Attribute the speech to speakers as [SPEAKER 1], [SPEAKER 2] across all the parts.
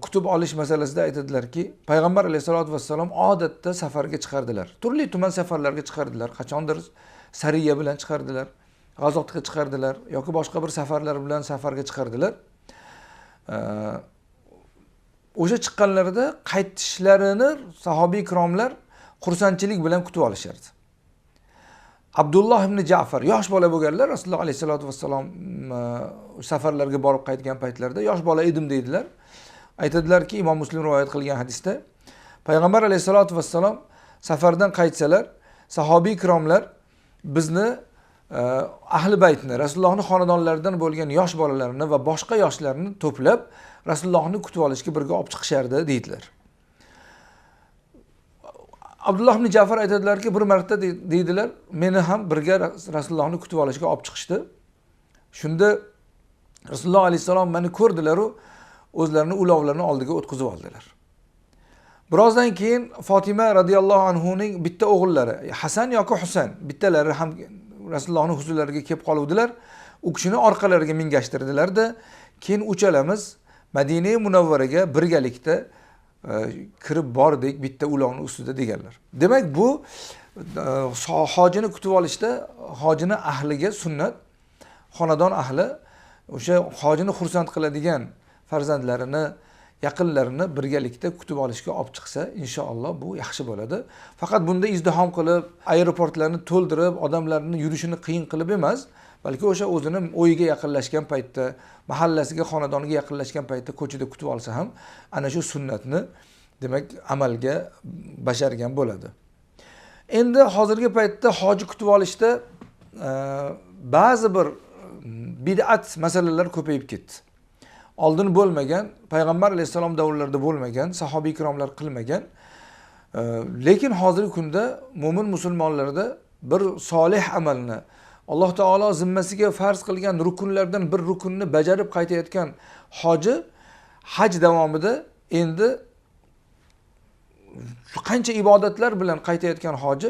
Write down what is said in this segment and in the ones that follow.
[SPEAKER 1] kutub olish masalasida aytadilarki, payg'ambar alayhisolatu vassalom odatda safarga chiqardilar. Turli tuman safarlarga chiqardilar. Qachondir sariya bilan chiqardilar, g'azotga chiqardilar yoki boshqa bir safarlar bilan safarga chiqardilar. O'sha chiqqanlarida qaytishlarini sahobiy ikromlar xursandchilik bilan kutib olishardi. Abdulloh ibn Ja'far yosh bola bo'lganlar, Rasululloh alayhisolatu vassalom safarlarga borib qaytgan paytlarida yosh bola edim deydilar. Aytadilarki, Imom Muslim rivoyat qilgan hadisda, payg'ambar alayhisolatu vassalom safardan qaytsalar, sahobiy ikromlar bizni ahli baytni, Rasulullohning xonadonlaridan bo'lgan yosh bolalarni va boshqa yoshlarni to'plab Rasulullohni kutib olishga birga olib chiqishardi deydilar. Abdulloh ibn Ja'far aytadilarki, bir marta deydilar, meni ham birga Rasulullohni kutib olishga olib chiqishdi. Shunda Rasululloh alayhisalom meni ko'rdilar u o'zlarini ulovlarini oldiga o'tkazib oldilar. Birozdan keyin Fatima radhiyallohu anhuning bitta o'g'illari, Hasan yoki Husayn, bittalari ham Rasulullohning huzurlariga kelib qoluvdilar. U kishini orqalariga mingashtirdilar-da, keyin uchalamiz Madina Munavvaraga birgalikda kirib bordik bitta ulovni ustida deganlar. Demak, bu hojini kutib olishda hojini ahliga sunnat, xonadon ahli o'sha hojini xursand qiladigan farzandlarini, yaqinlarini birgalikda kutib olishga olib chiqsa, inshaalloh bu yaxshi bo'ladi. Faqat bunda izdihom qilib, aeroportlarni to'ldirib, odamlarning yurishini qiyin qilib emas, balki o'sha o'zini o'yiga yaqinlashgan paytda, mahallasiga, xonadoniga yaqinlashgan paytda ko'chada kutib olsa ham ana shu sunnatni demak amalga bashargan bo'ladi. Endi hozirgi paytda hoji kutib olishda ba'zi bir bid'at masalalar ko'payib ketdi. Oldin bo'lmagan, payg'ambar alayhisalom davrlarida bo'lmagan, sahobiy ikromlar qilmagan. Lekin hozirgi kunda mo'min musulmonlarda bir solih amalni Alloh taolo zimmasiga farz qilgan rukunlardan bir rukunni bajarib qaytayotgan hoji haj davomida endi qancha ibodatlar bilan qaytayotgan hoji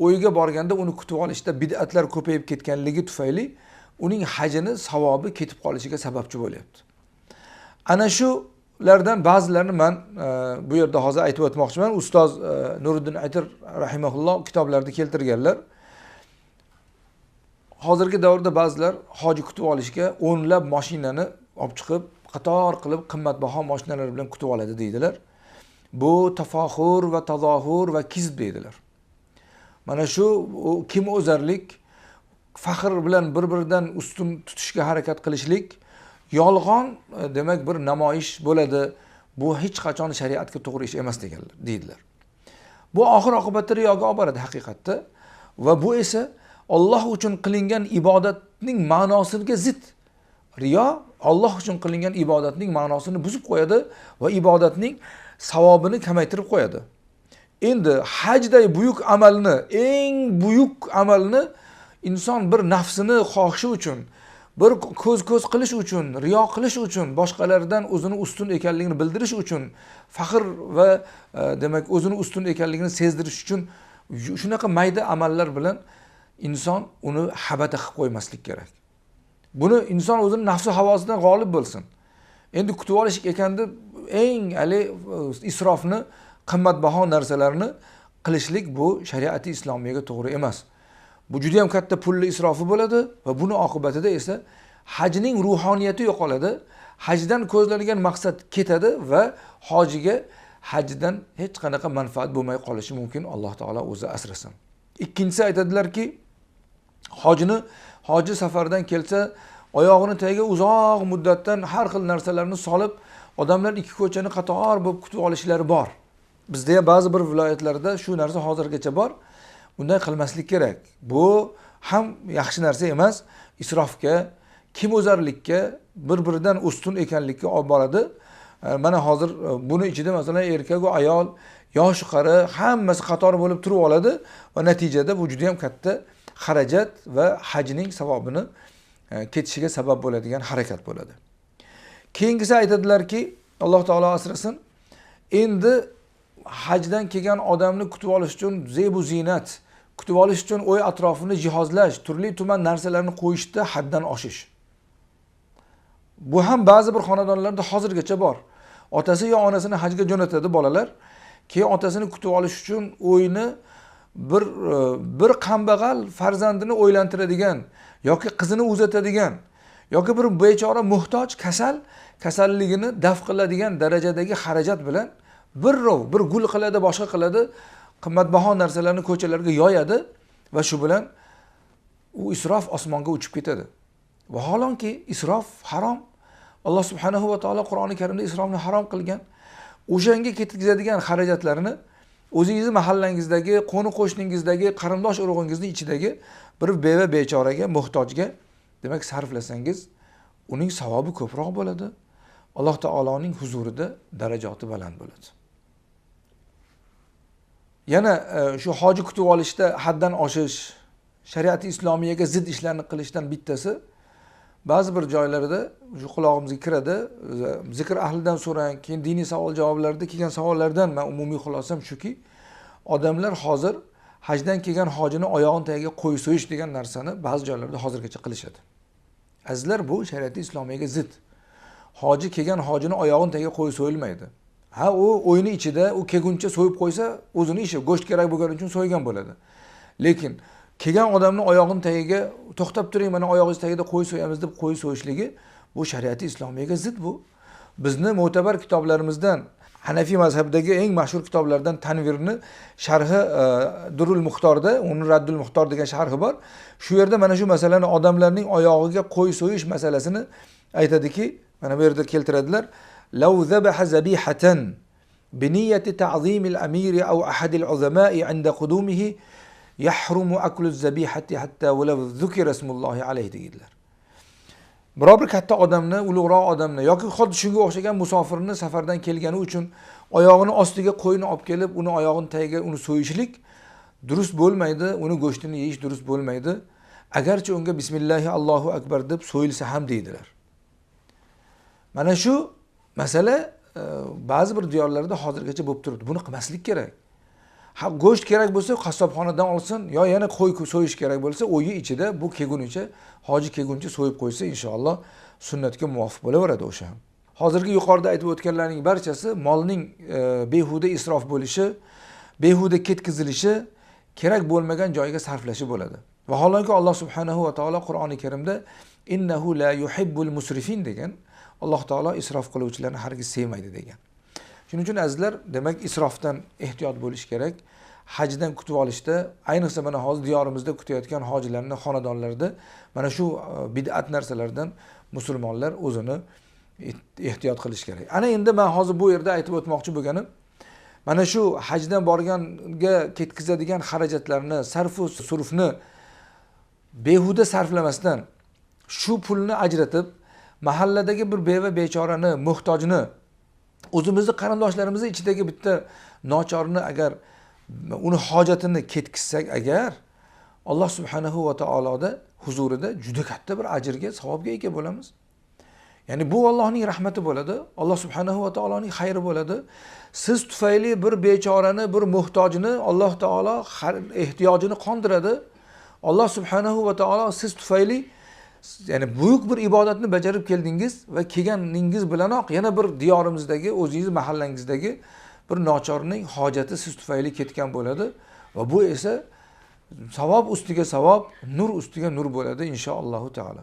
[SPEAKER 1] o'yiga borganda uni kutib olishda bid'atlar ko'payib ketganligi tufayli uning hajini savobi ketib qolishiga sababchi bo'lyapti. Ana shulardan ba'zilarini men bu yerda hozir aytib o'tmoqchiman. Ustoz Nuriddin Aytir rahimahulloh kitoblarida keltirganlar. Hozirgi davrda ba'zilar hoji kutib olishga o'nlab mashinani olib chiqib, qator qilib qimmatbaho mashinalar bilan kutib oladi deydilar. Bu tafohur va tazohur va kizb deydilar. Mana shu kim o'zarlik, faxr bilan bir-biridan ustun tutishga harakat qilishlik, yolg'on demak bir namoyish bo'ladi. Bu hech qachon shariatga to'g'ri ish emas deganlar, deydilar. Bu oxir oqibatda riyoga olib boradi haqiqatda va bu esa Alloh uchun qilingan ibodatning ma'nosiga zid. Riyo Alloh uchun qilingan ibodatning ma'nosini buzib qo'yadi va ibodatning savobini kamaytirib qo'yadi. Endi hajday buyuk amalni, eng buyuk amalni inson bir nafsini xohishi uchun, bir ko'z qilish uchun, riyo qilish uchun, boshqalardan o'zini ustun ekanligini bildirish uchun, faxr va demak o'zini ustun ekanligini sezdirish uchun shunaqa mayda amallar bilan inson uni habata qilib qo'ymaslik kerak. Buni inson o'zining nafsi havosidan g'olib bo'lsin. Endi kutib olish ekanda eng isrofni, qimmatbaho narsalarni qilishlik bu shariati islomiyaga to'g'ri emas. Bu juda ham katta pulli isrofi bo'ladi va buni oqibatida esa hajning ruhoniyati yo'qoladi. Hajdan ko'zlangan maqsad ketadi va hojiga hajdan hech qanaqa manfaat bo'lmay qolishi mumkin. Alloh taolo o'zi asrasin. Ikkinchisi aytadilarki, hoji safardan kelsa, oyog'ini tagiga uzoq muddatdan har xil narsalarni solib, odamlar ikki ko'chani qator bo'lib kutib olishlari bor. Bizda ham ba'zi bir viloyatlarda shu narsa hozirgacha bor. Bunday qilmaslik kerak. Bu ham yaxshi narsa emas, isrofga, kimo'zarlikka, bir-biridan ustun ekanlikka olib boradi. Mana hozir buni ichida masalan erkak va ayol, yosh qari hammasi qator bo'lib turib oladi va natijada bu juda ham katta xarajat va hajning savobini ketishiga sabab bo'ladigan harakat bo'ladi. Keyingisi aytadilarki, Alloh taolo asrasin, endi hajdan kelgan odamni kutib olish uchun zebu zinat, kutib olish uchun o'y atrofini jihozlash, turli tuman narsalarni qo'yishda haddan oshish. Bu ham ba'zi bir xonadonlarda hozirgacha bor. Otasi yo onasini hajga jo'natadi bolalar. Keyin otasini kutib olish uchun o'yini bir kambag'al farzandini o'ylantiradigan yoki qizini uzatadigan yoki bir bechora muhtoj kasalligini daf qiladigan darajadagi xarajat bilan bir gul qiladi, boshqa qiladi, qimmatbaho narsalarni ko'chalarga yoyadi va shu bilan u isrof osmonga uchib ketadi. Vaholanki isrof harom. Alloh subhanahu va taolo Qur'oni Karimda isrofni harom qilgan. O'shanga ketkazadigan xarajatlarni o'zingizni mahallangizdagi, qo'ni-qo'shningizdagi, qarindosh urug'ingizning ichidagi bir beva bechoraga, muhtojga demak sarflasangiz, uning savobi ko'proq bo'ladi. Alloh taoloning huzurida darajati baland bo'ladi. Yana shu hoji kutib olishda haddan oshish, shariat islomiyaga zid ishlarni qilishdan bittasi, ba'zi bir joylarda shu qulog'imizga kiradi, zikr ahlidan so'rang, keyin diniy savol javoblarda kelgan savollardan men umumiy xulosam shuki, odamlar hozir hajdan kelgan hojini oyog'ini tagiga qo'y so'yish degan narsani ba'zi joylarda hozirgacha qilishadi. Azizlar, bu shariat islomiyaga zid. Hoji kelgan hojini oyog'ini tagiga qo'y so'yilmaydi. Ha, u o'yini ichida u kelguncha so'yib qo'ysa, o'zini ishi, go'sht kerak bo'lgani uchun so'ygan bo'ladi. Lekin kelgan odamning oyog'ini tagiga to'xtab turing, mana oyog'ingiz tagida qo'y so'yamiz deb qo'y so'yishligi bu shariat islomiyaga zid bu. Bizni mo'tabar kitoblarimizdan Hanafiy mazhabidagi eng mashhur kitoblardan Tanvirni sharhi Durul Muxtorda, uni Raddul Muxtor degan sharhi bor. Shu yerda mana shu masalani, odamlarning oyog'iga qo'y so'yish masalasini aytadiki, mana bu yerda keltiradilar. Law zabaha zabihatan bi niyyati ta'zim al-amir aw ahad al-uzama'i 'inda qudumihi yahrumu aklu az-zabihati hatta walaw dhukira ismullohi alayhi dedilar. Biror bir katta odamni, ulug'roq odamni yoki xuddi shunga o'xshagan musofirni safardan kelgani uchun oyog'ini ostiga qo'yni olib kelib, uni oyog'ini tagiga uni so'yishlik durust bo'lmaydi, uni go'shtini yeyish durust bo'lmaydi. Agarchi unga bismillahi Allohu akbar deb so'yilsa ham deydilar. Mana shu masala ba'zi bir diyorlarda hozirgacha bo'lib turibdi. Buni qilmaslik kerak. Ha, go'sht kerak bo'lsa qassobxonadan olsin, yo yana qo'y so'yish kerak bo'lsa, o'yi ichida bu kelgunicha, hoji kelguncha so'yib qo'ysa inshaalloh sunnatga muvofiq bo'laveradi o'sha. Hozirgi yuqorida aytib o'tganlarning barchasi molning behuda isrof bo'lishi, behuda ketkizilishi, kerak bo'lmagan joyga sarflashi bo'ladi. Vaholanki Alloh subhanahu va taolo Qur'oni Karimda innahu la yuhibbul musrifin degan, Alloh taolo isrof qiluvchilarni hargiz sevmaydi degan. Shuning uchun azizlar, demak isrofdan ehtiyot bo'lish kerak. Hajdan kutib olishda, ayniqsa mana hozir diyorimizda kutayotgan hojilarning xonadonlarida mana shu bid'at narsalardan musulmonlar o'zini ehtiyot qilish kerak. Ana endi men hozir bu yerda aytib o'tmoqchi bo'lganim, mana shu hajdan borganga ketkazadigan xarajatlarni, sarfu surufni behuda sarflamasdan shu pulni ajratib, mahalladagi bir beva bechorani, muhtojni, o'zimizni qarindoshlarimiz ichidagi bitta nochorni agar uni hojatini ketkizsak agar, Alloh subhanahu va taoloda huzurida juda katta bir ajrga, savobga ega bo'lamiz. Ya'ni bu Allohning rahmati bo'ladi, Alloh subhanahu va taoloning xayri bo'ladi. Siz tufayli bir bechorani, bir muhtojni Alloh taolo ehtiyojini qondiradi. Alloh subhanahu va taolo siz tufayli ya'ni buyuk bir ibodatni bajarib keldingiz va kelganingiz bilanoq yana bir diyorimizdagi, o'zingiz mahallangizdagi bir nochorning hojati siz tufayli ketgan bo'ladi va bu esa savob ustiga savob, nur ustiga nur bo'ladi inshaalloh taolo.